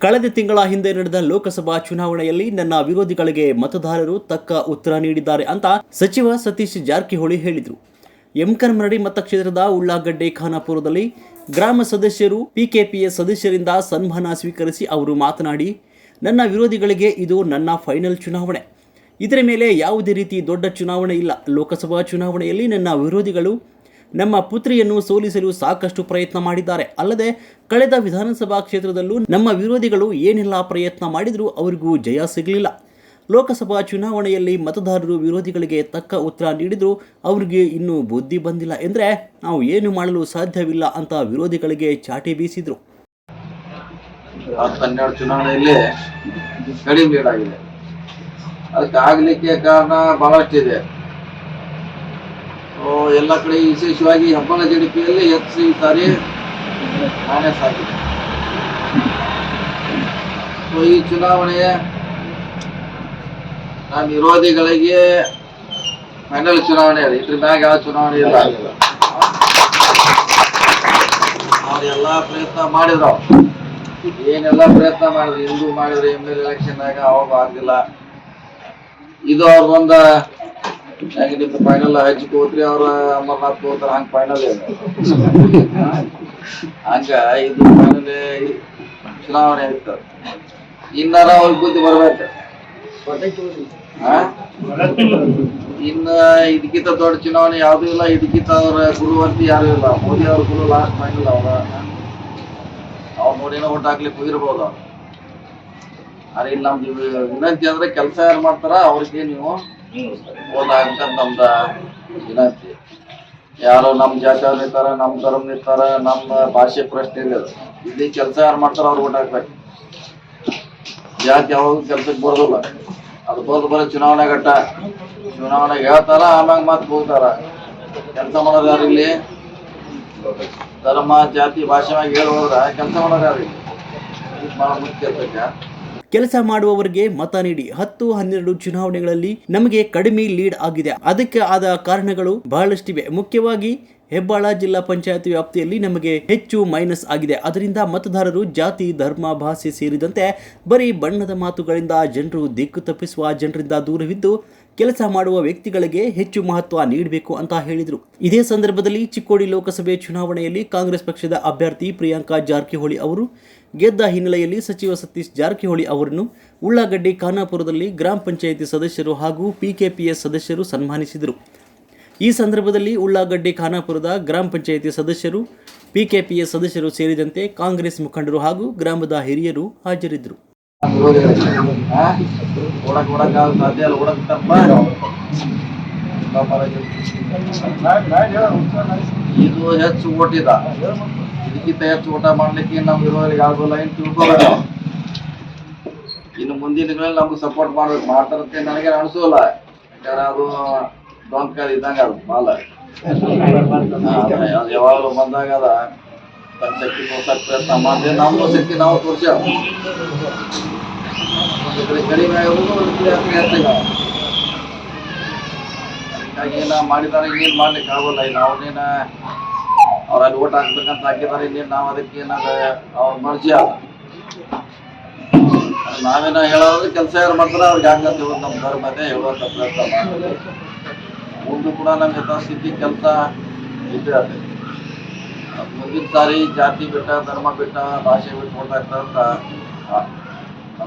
ಕಳೆದ ತಿಂಗಳ ಹಿಂದೆ ನಡೆದ ಲೋಕಸಭಾ ಚುನಾವಣೆಯಲ್ಲಿ ನನ್ನ ವಿರೋಧಿಗಳಿಗೆ ಮತದಾರರು ತಕ್ಕ ಉತ್ತರ ನೀಡಿದ್ದಾರೆ ಅಂತ ಸಚಿವ ಸತೀಶ್ ಜಾರಕಿಹೊಳಿ ಹೇಳಿದರು. ಎಮ್ಕನಮರಡಿ ಮತಕ್ಷೇತ್ರದ ಉಳ್ಳಾಗಡ್ಡೆ ಖಾನಾಪುರದಲ್ಲಿ ಗ್ರಾಮ ಸದಸ್ಯರು ಪಿಕೆಪಿಎಸ್ ಸದಸ್ಯರಿಂದ ಸನ್ಮಾನ ಸ್ವೀಕರಿಸಿ ಅವರು ಮಾತನಾಡಿ, ನನ್ನ ವಿರೋಧಿಗಳಿಗೆ ಇದು ನನ್ನ ಫೈನಲ್ ಚುನಾವಣೆ. ಇದರ ಮೇಲೆ ಯಾವುದೇ ರೀತಿ ದೊಡ್ಡ ಚುನಾವಣೆ ಇಲ್ಲ. ಲೋಕಸಭಾ ಚುನಾವಣೆಯಲ್ಲಿ ನನ್ನ ವಿರೋಧಿಗಳು ನಮ್ಮ ಪುತ್ರಿಯನ್ನು ಸೋಲಿಸಲು ಸಾಕಷ್ಟು ಪ್ರಯತ್ನ ಮಾಡಿದ್ದಾರೆ. ಅಲ್ಲದೆ ಕಳೆದ ವಿಧಾನಸಭಾ ಕ್ಷೇತ್ರದಲ್ಲೂ ನಮ್ಮ ವಿರೋಧಿಗಳು ಏನೆಲ್ಲ ಪ್ರಯತ್ನ ಮಾಡಿದರೂ ಅವರಿಗೂ ಜಯ ಸಿಗಲಿಲ್ಲ. ಲೋಕಸಭಾ ಚುನಾವಣೆಯಲ್ಲಿ ಮತದಾರರು ವಿರೋಧಿಗಳಿಗೆ ತಕ್ಕ ಉತ್ತರ ನೀಡಿದರೂ ಅವರಿಗೆ ಇನ್ನೂ ಬುದ್ಧಿ ಬಂದಿಲ್ಲ ಎಂದರೆ ನಾವು ಏನು ಮಾಡಲು ಸಾಧ್ಯವಿಲ್ಲ ಅಂತ ವಿರೋಧಿಗಳಿಗೆ ಚಾಟಿ ಬೀಸಿದರು. ಚುನಾವಣೆಯಲ್ಲಿ ಕಡಿಮೆ ಲೀಡ್ ಆಗಿದೆ. ಅದಕ್ಕೆ ಆಗಲಿಕ್ಕೆ ಕಾರಣ ಬಹಳಷ್ಟಿದೆ. ಎಲ್ಲ ಕಡೆ ವಿಶೇಷವಾಗಿ ಹೆಬ್ಬಾಳ ಜೆಡಿಪಿಯಲ್ಲಿ ಹೆಚ್ಚು ಸಾರಿ ಮೈನಸ್ ಆಗಿದೆ. ಈ ಚುನಾವಣೆ ನಮ್ಮ ವಿರೋಧಿಗಳಿಗೆ ಫೈನಲ್ ಚುನಾವಣೆ ಇದೆ. ಇದ್ರ ಮ್ಯಾಗ ಯಾವ ಚುನಾವಣೆ ಇಲ್ಲ. ಅವ್ರೆಲ್ಲ ಪ್ರಯತ್ನ ಮಾಡಿದ್ರು, ಏನೆಲ್ಲ ಪ್ರಯತ್ನ ಮಾಡಿದ್ರು, ಹಿಂದೂ ಮಾಡಿದ್ರು. ML ಎಲೆಕ್ಷನ್ ಆಗ ಅವಾಗ ಆಗಿಲ್ಲ. ಇದು ಅವ್ರದೊಂದ ನಿಮ್ದು ಫೈನಲ್ ಹಚ್ಚಿ ಹೋತ್ರಿ, ಅವ್ರ ಅಮರ್ನಾಥ್ ಹೋಗ್ತಾರ, ಹಂಗ ಫೈನಲ್ ಹಂಗ ಇದು ಫೈನಲ್ ಚುನಾವಣೆ ಇರ್ತದ. ಇನ್ನಾರ ಅವ್ರಿಗೆ ಬುದ್ಧಿ ಬರ್ಬೇಕು. ಇನ್ನ ಇದಕ್ಕಿಂತ ದೊಡ್ಡ ಚುನಾವಣೆ ಯಾವ್ದು ಇಲ್ಲ. ಇದಕ್ಕಿಂತ ಅವ್ರ ಗುರುವಂತಿ ಯಾರು ಇಲ್ಲ. ಮೋದಿ ಅವ್ರ ಗುರು ಲಾಸ್ಟ್ ಫೈನಲ್. ಅವ್ರ ಮೋದಿನ ಓಟ್ ಹಾಕ್ಲಿಕ್ಕೆ ಹೋಗಿರ್ಬೋದು. ಅರೆ ಇಲ್ಲಿ ನಮ್ದು ವಿನಂತಿ ಅಂದ್ರೆ ಕೆಲಸ ಯಾರು ಮಾಡ್ತಾರ ಅವ್ರಿಗೆ ನೀವು ಓದಾಗಂತ ನಮ್ದ ವಿನಂತಿ. ಯಾರು ನಮ್ಮ ಜಾತಿಯವ್ರು ಇರ್ತಾರ, ನಮ್ಮ ಧರ್ಮ ಇರ್ತಾರ, ನಮ್ಮ ಭಾಷೆ ಪ್ರಶ್ನೆ ಇಲ್ಲ. ಇಲ್ಲಿ ಕೆಲಸ ಯಾರು ಮಾಡ್ತಾರ ಅವ್ರು ಓಟ್ ಹಾಕ್ಬೇಕು. ಜಾತಿ ಯಾವಾಗ ಕೆಲ್ಸಕ್ಕೆ ಬರೋದಿಲ್ಲ. ಅದು ಬರೋ ಚುನಾವಣೆ ಘಟ್ಟ. ಚುನಾವಣೆಗೆ ಹೇಳ್ತಾರ, ಆಮ್ಯಾಗ ಮಾತು ಹೋಗ್ತಾರ. ಕೆಲಸ ಮಾಡೋದು ಯಾರು ಇಲ್ಲಿ? ಧರ್ಮ ಜಾತಿ ಭಾಷೆ ಮ್ಯಾಗ ಹೇಳಿ ಹೋದ್ರ ಕೆಲಸ ಮಾಡೋದು ಯಾರು ಇಲ್ಲಿ? ಬಹಳ ಮುಖ್ಯ ಇರ್ತೈತೆ. ಕೆಲಸ ಮಾಡುವವರಿಗೆ ಮತ ನೀಡಿ. 10-12 ಚುನಾವಣೆಗಳಲ್ಲಿ ನಮಗೆ ಕಡಿಮೆ ಲೀಡ್ ಆಗಿದೆ. ಅದಕ್ಕೆ ಆದ ಕಾರಣಗಳು ಬಹಳಷ್ಟಿವೆ. ಮುಖ್ಯವಾಗಿ ಹೆಬ್ಬಾಳ ಜಿಲ್ಲಾ ಪಂಚಾಯತ್ ವ್ಯಾಪ್ತಿಯಲ್ಲಿ ನಮಗೆ ಹೆಚ್ಚು ಮೈನಸ್ ಆಗಿದೆ. ಅದರಿಂದ ಮತದಾರರು ಜಾತಿ, ಧರ್ಮ, ಭಾಷೆ ಸೇರಿದಂತೆ ಬರೀ ಬಣ್ಣದ ಮಾತುಗಳಿಂದ ಜನರು ದಿಕ್ಕು ತಪ್ಪಿಸುವ ಜನರಿಂದ ದೂರವಿದ್ದು ಕೆಲಸ ಮಾಡುವ ವ್ಯಕ್ತಿಗಳಿಗೆ ಹೆಚ್ಚು ಮಹತ್ವ ನೀಡಬೇಕು ಅಂತ ಹೇಳಿದರು. ಇದೇ ಸಂದರ್ಭದಲ್ಲಿ ಚಿಕ್ಕೋಡಿ ಲೋಕಸಭೆ ಚುನಾವಣೆಯಲ್ಲಿ ಕಾಂಗ್ರೆಸ್ ಪಕ್ಷದ ಅಭ್ಯರ್ಥಿ ಪ್ರಿಯಾಂಕಾ ಜಾರಕಿಹೊಳಿ ಅವರು ಗೆದ್ದ ಹಿನ್ನೆಲೆಯಲ್ಲಿ ಸಚಿವ ಸತೀಶ್ ಜಾರಕಿಹೊಳಿ ಅವರನ್ನು ಉಳ್ಳಾಗಡ್ಡೆ ಖಾನಾಪುರದಲ್ಲಿ ಗ್ರಾಮ ಪಂಚಾಯಿತಿ ಸದಸ್ಯರು ಹಾಗೂ ಪಿಕೆಪಿಎಸ್ ಸದಸ್ಯರು ಸನ್ಮಾನಿಸಿದರು. ಈ ಸಂದರ್ಭದಲ್ಲಿ ಉಳ್ಳಾಗಡ್ಡೆ ಖಾನಾಪುರದ ಗ್ರಾಮ ಪಂಚಾಯಿತಿ ಸದಸ್ಯರು, ಪಿಕೆಪಿಎಸ್ ಸದಸ್ಯರು ಸೇರಿದಂತೆ ಕಾಂಗ್ರೆಸ್ ಮುಖಂಡರು ಹಾಗೂ ಗ್ರಾಮದ ಹಿರಿಯರು ಹಾಜರಿದ್ದರು. ಇದು ಹೆಚ್ಚು ಓಟಿದ. ಇದಕ್ಕಿಂತ ಹೆಚ್ಚು ಊಟ ಮಾಡ್ಲಿಕ್ಕೆ ನಮ್ಮ ವಿರೋಧಿಗೆ ಆಗೋಲ್ಲ. ಏನು ತಿಳ್ಕೊಬೇಕು. ಇನ್ನು ಮುಂದಿನ ದಿನಗಳಲ್ಲಿ ನಮ್ಗೆ ಸಪೋರ್ಟ್ ಮಾಡ್ಬೇಕು. ಮಾಡ್ತಾರಂತೆ ನನಗೆ ಅನಿಸೋಲ್ಲ. ಯಾಕಂದ್ರೆ ಅದು ಡೊಂಕ ಇದ್ದಂಗ ಅದು ಮಾಲ. ಅದು ಯಾವಾಗಲೂ ಬಂದಾಗ ಅದ ತನ್ನ ಶಕ್ತಿ ತೋರ್ಸಕ್ ಪ್ರಯತ್ನ ಮಾಡಿದೆ. ನಮ್ಮ ಶಕ್ತಿ ನಾವು ತೋರ್ಸ್ಯಾವ. ಕಡಿಮೆ ಆಗೋದು ಹೆಚ್ಚಾಗ. ಅದಕ್ಕಾಗಿ ಏನ ಮಾಡಿದಾರೆ, ಇನ್ನೇನು ಮಾಡ್ಲಿಕ್ಕೆ ಆಗೋಲ್ಲ. ಇನ್ನು ಅವ್ರನ್ನೇನ ಅವ್ರಲ್ಲಿ ಓಟ್ ಹಾಕ್ಬೇಕಂತ ಹಾಕಿದಾರೆ. ಇನ್ನೇನು ನಾವು ಅದಕ್ಕೆ ಏನಾದ ಅವ್ರ ಮರ್ಜಿ ಅದ. ನಾವೇನ ಹೇಳೋದ್ರೆ ಕೆಲಸ ಯಾರು ಮಾಡ್ತಾರೆ ಅವ್ರಿಗೆ ಹಂಗಂತ ಹೇಳೋದು ನಮ್ಮ ಧರ್ಮತೆ ಹೇಳುವಂತ ಪ್ರಯತ್ನ ಮಾಡ್ತಾರೆ. ಮುಂದೆ ಕೂಡ ನಮ್ಮ ಯಥಾಸ್ಥಿತಿ ಕೆಲಸ ಇದ್ದೇ ಅದೇ. ಮುಂದಿನ ಸಾರಿ ಜಾತಿ ಬಿಟ್ಟ, ಧರ್ಮ ಬಿಟ್ಟ, ಭಾಷೆ ಬಿಟ್ಟು ಓಟ್ ಹಾಕ್ತಾರಂತ